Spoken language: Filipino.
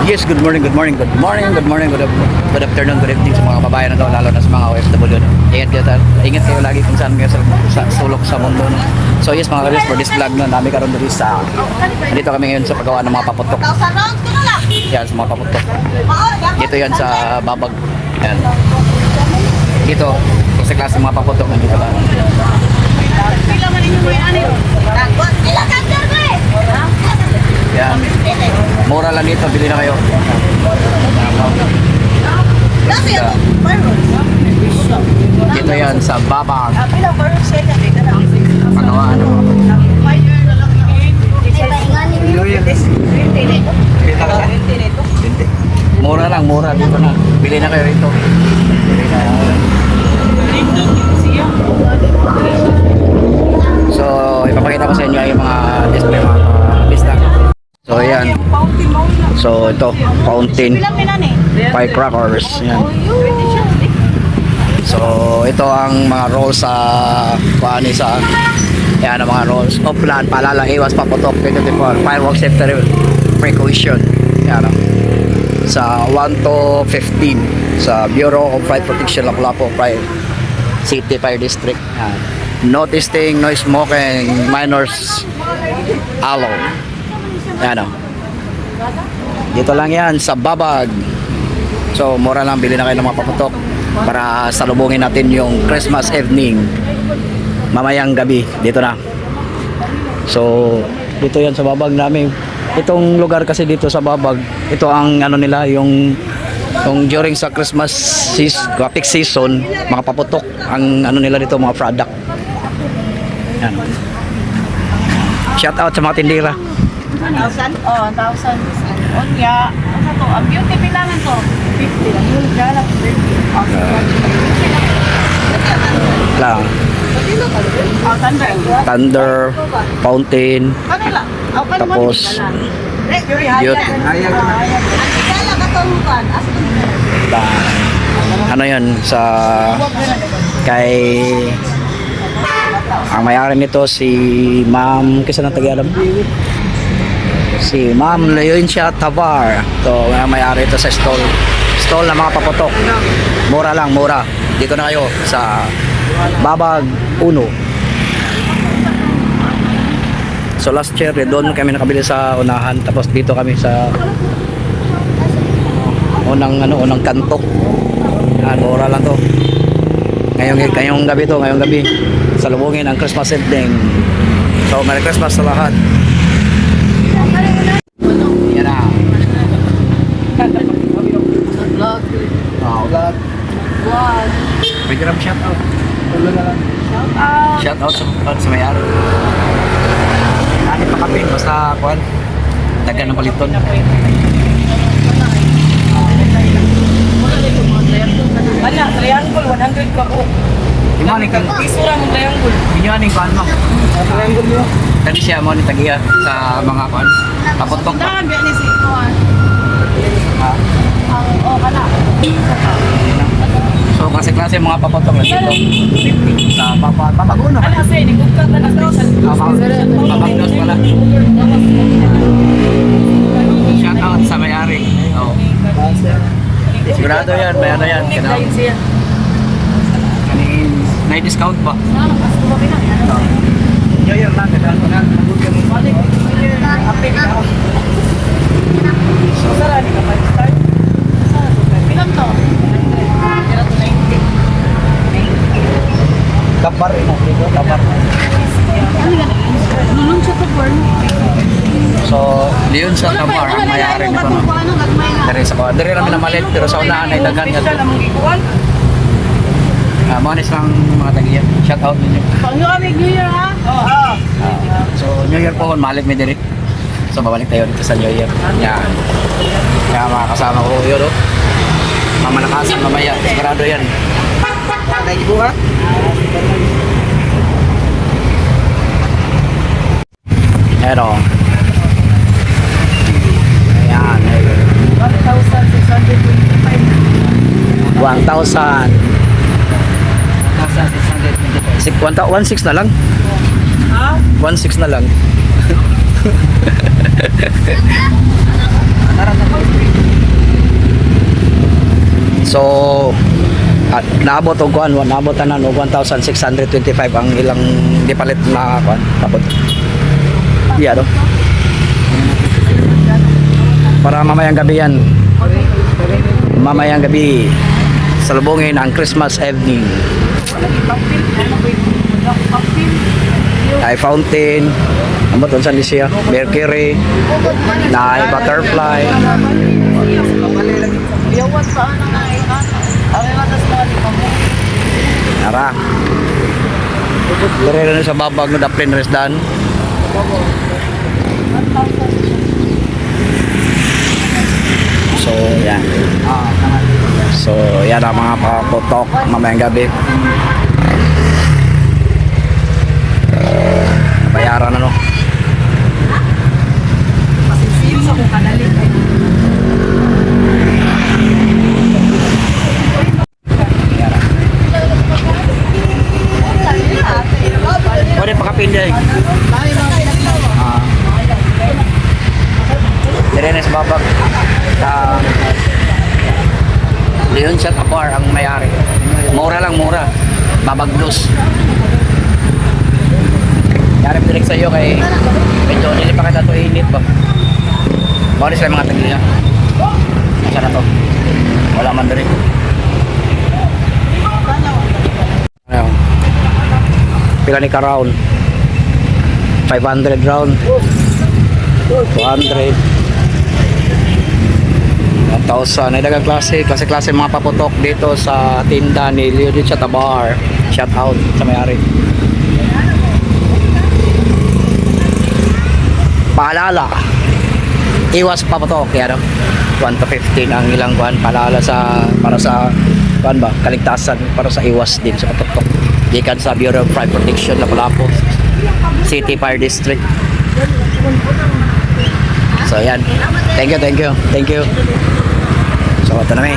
Yes, good morning, good morning, good morning, good morning, good afternoon, good evening sa mga kababayan na to, lalo na sa mga OFW. No? Ingat kayo lagi kung saan kayo sa sulok sa mundo. No? So yes mga kalis, for this vlog no, dami karon dito sa dito kami ngayon sa paggawa ng mga paputok. Yan, sa mga paputok. Dito yan sa Babag. Yan. Dito, sa klase mga paputok nandito lang. Yan. Mura lang dito, bili na kayo. Dito yan sa Babag. Pagawaan. Mura lang, mura dito na. Bili na kayo rito. So, ipapakita ko sa inyo yung mga display mga lista. So, ayan. So, ito, fountain, firecrackers. Yan. So, ito ang mga rolls sa paani sa yan ang mga rolls of plan, paalala, iwas paputok 2024, fireworks safety precaution. Yan sa 1 to 15 sa Bureau of Fire Protection Lapu-Lapu City Fire District. Yan. No testing, no smoking, minors alone. Yan o. Dito lang yan sa Babag. So mura lang, bili na kayo ng mga paputok para salubungin natin yung Christmas evening mamayang gabi. Dito na. So dito yan sa Babag namin. Itong lugar kasi dito sa Babag, ito ang ano nila, yung during sa Christmas peak season, mga paputok ang ano nila dito, mga product. Yan. Shout out sa mga tindira. 1,000? Oh, 1,000. Onya, ano to? Ang beauty bilangan to. 50 lang. Yung galap, 30. Lang. Oh, Thunder, fountain, kanila. tapos beauty. Ano yan sa kay ang may-ari nito si Ma'am, kasi nang taga-alam, si Ma'am Leoncia Tavar. So may-ari ito sa stall na mga paputok. Mura lang, mura. Dito na kayo sa Babag 1. So last year doon kami nakabili sa unahan, tapos dito kami sa unang kanto. Mura lang to. Ngayong gabi to, ngayong gabi salubungin ang Christmas evening. So Merry Christmas sa lahat. Yan na. Vlog. Vlog. Vlog. Pwede ram shout out. Shout out. Shout out sa may-ari. Ano pa kami, basta kuhan. Dagan ng paliton. Wala, triangle 100 ka po. Imaning kang Piso lang ang triangle. Imaning kuhan mo. Triangle mo. Kani siya mo ni tagiya sa mga kuhan. Paputok pa. Dahan biya ni si Kuan. Ha? Oh, kana. So kasi klase mga paputok na dito. Sa papaguno. Ano say ni kung kanta na Papagnos pala. Shout out sa may-ari. Oh. Sigurado yan, may ano yan. Kanin, na-discount pa. New Year lang, kadaan ko na. So, sarali ka pa start? Ilan to? Kabar ino, dito, kabar. Lulong siya to burn. So, Leon sa kabar, ang may-ari nito no. Dari sa kabar, dari namin na malit, pero sa unahan ay dagan ka. Manis lang mga tagiyan. Shout out ninyo. Pag-iwamig New Year ha? Oo. So, New Year po, malit may diri. So, babalik tayo dito sa New Year. Yan. Kaya mga kasama ko yun, oh. Mamalakasan mamaya. Sigurado yan. Thank you, ha? Pero, ayan. 1,625. 1,000. 1,600 na lang. Ha? 1,600 na lang. So naabot og kuan, naabot tanan og 1,625 ang ilang dipalit na kuan. Tapos iya do. Para mamayang gabi yan. Mamayang gabi salubungin ang Christmas evening. Ay fountain, ambot unsan di siya, Mercury, na butterfly. Yawat pa na nga ay matas na Nara. Dire na sa babag no daplin resdan. So yan. So yan ang mga paputok mamayang gabi. Bayaran ano. Masisip sa kung kanalit. Pwede pakapinday. Dire na sa babag. Leon Shot Bar ang may-ari. Mura lang, mura. Babag Blues. Yarip direct sa iyo kay medyo hindi pa kita to init ba. Bawal sila mga tagli na. Saan na to? Wala man direct. Ano? Pila ni ka round? 500 round. 200. 1,000. Ay dagang klase mga paputok dito sa tinda ni Leon Shot Bar. Shout out sa may-ari. Paalala, iwas paputok yan, 1 to 15 ang ilang kuan. Paalala para sa kuan ba, kaligtasan, para sa iwas din sa paputok. Gikan sa Bureau of Fire Protection na Lapu-Lapu City Fire District. So yan, thank you. So ito na may